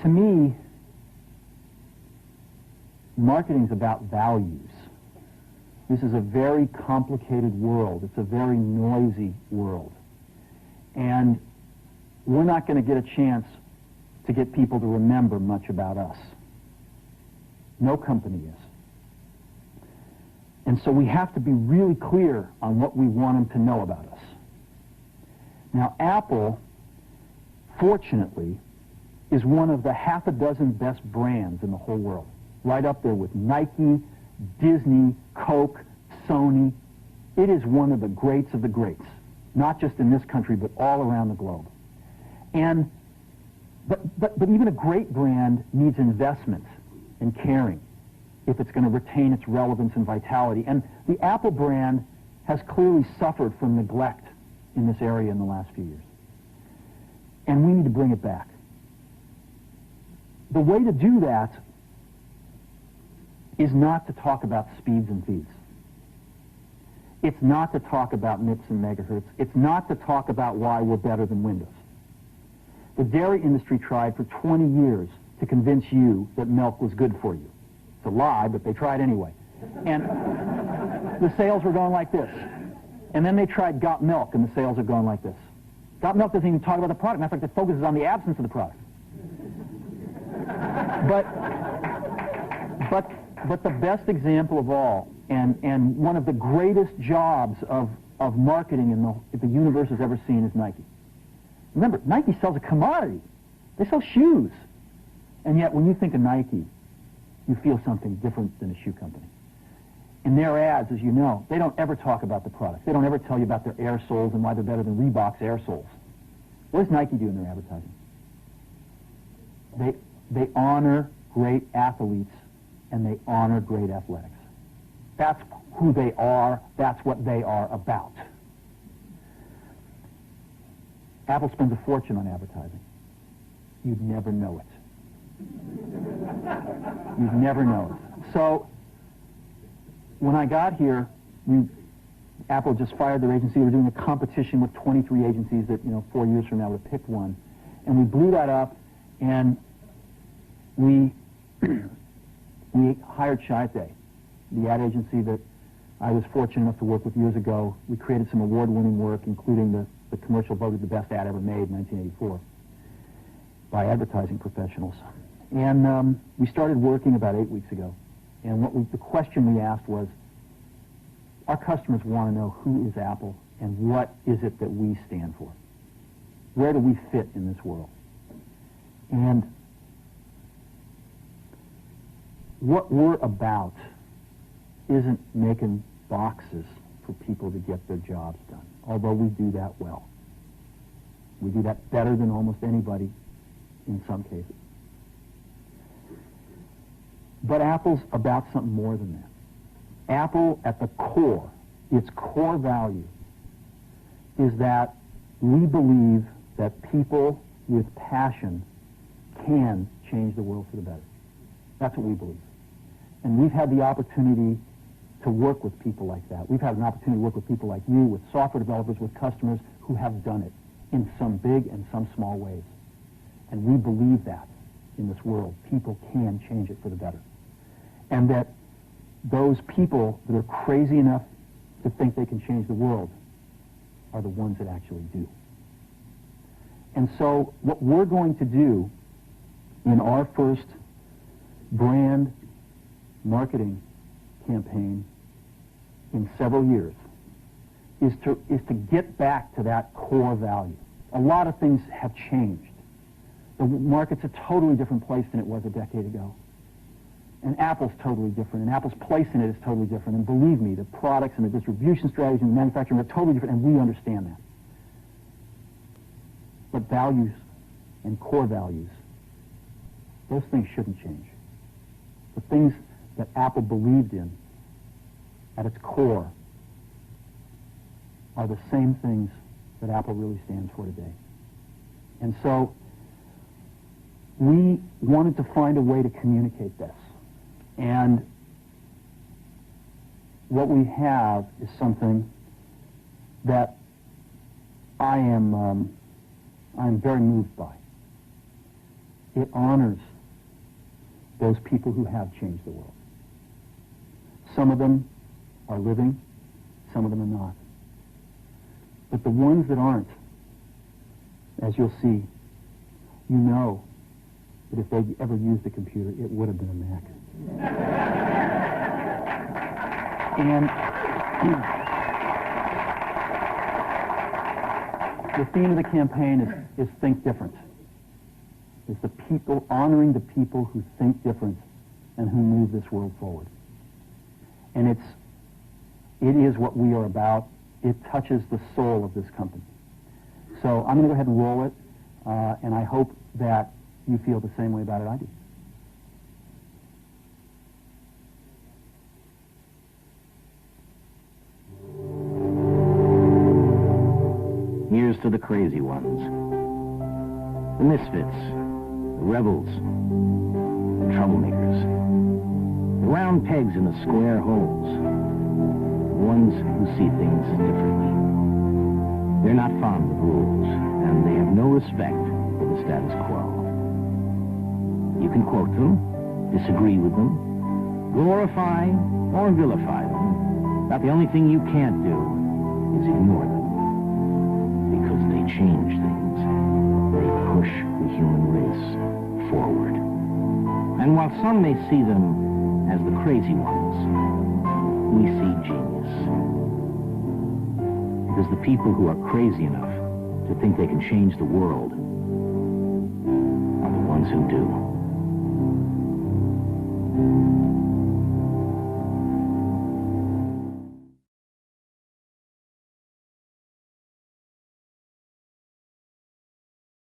To me, marketing is about values. This is a very complicated world. It's a very noisy world. And we're not going to get a chance to get people to remember much about us. No company is. And so we have to be really clear on what we want them to know about us. Now, Apple, fortunately, is one of the half a dozen best brands in the whole world. Right up there with Nike, Disney, Coke, Sony. It is one of the greats of the greats, not just in this country, but all around the globe. And but even a great brand needs investment and caring if it's going to retain its relevance and vitality. And the Apple brand has clearly suffered from neglect in this area in the last few years. And we need to bring it back. The way to do that is not to talk about speeds and feeds. It's not to talk about MIPS and megahertz. It's not to talk about why we're better than Windows. The dairy industry tried for 20 years to convince you that milk was good for you. It's a lie, but they tried anyway. And the sales were going like this. And then they tried Got Milk, and the sales are going like this. Got Milk doesn't even talk about the product. Matter of fact, it focuses on the absence of the product. But the best example of all, and one of the greatest jobs of marketing the universe has ever seen is Nike. Remember, Nike sells a commodity. They sell shoes. And yet, when you think of Nike, you feel something different than a shoe company. In their ads, as you know, they don't ever talk about the product. They don't ever tell you about their air soles and why they're better than Reebok's air soles. What does Nike do in their advertising? They honor great athletes, and they honor great athletics. That's who they are. That's what they are about. Apple spends a fortune on advertising. You'd never know it. You'd never know it. So, when I got here, Apple just fired their agency. We were doing a competition with 23 agencies that, 4 years from now would have picked one. And we blew that up, and we hired Chiat, the ad agency that I was fortunate enough to work with years ago. We created some award-winning work, including the commercial voted the best ad ever made in 1984 by advertising professionals. And we started working about 8 weeks ago. And the question we asked was, our customers want to know who is Apple and what is it that we stand for? Where do we fit in this world? And what we're about isn't making boxes for people to get their jobs done, although we do that well. We do that better than almost anybody in some cases. But Apple's about something more than that. Apple, at the core, its core value, is that we believe that people with passion can change the world for the better. That's what we believe. And we've had the opportunity to work with people like that. We've had an opportunity to work with people like you, with software developers, with customers who have done it in some big and some small ways. And we believe that in this world, people can change it for the better. And that those people that are crazy enough to think they can change the world are the ones that actually do. And so what we're going to do in our first brand marketing campaign in several years is to get back to that core value. A lot of things have changed. The market's a totally different place than it was a decade ago. And Apple's totally different, and Apple's place in it is totally different. And believe me, the products and the distribution strategies and the manufacturing are totally different, and we understand that. But values and core values, those things shouldn't change. The things that Apple believed in at its core are the same things that Apple really stands for today. And so we wanted to find a way to communicate this. And what we have is something that I'm very moved by. It honors those people who have changed the world. Some of them are living, some of them are not. But the ones that aren't, as you'll see, you know that if they'd ever used a computer, it would have been a Mac. And the theme of the campaign is Think Different. It's the people, honoring the people who think different and who move this world forward. And it is what we are about. It touches the soul of this company. So I'm going to go ahead and roll it, and I hope that you feel the same way about it I do. Here's to the crazy ones, the misfits, the rebels, the troublemakers, the round pegs in the square holes, the ones who see things differently. They're not fond of rules, and they have no respect for the status quo. You can quote them, disagree with them, glorify or vilify them, but the only thing you can't do is ignore them. Because they change things. They push the human race forward. And while some may see them as the crazy ones, we see genius. Because the people who are crazy enough to think they can change the world are the ones who do.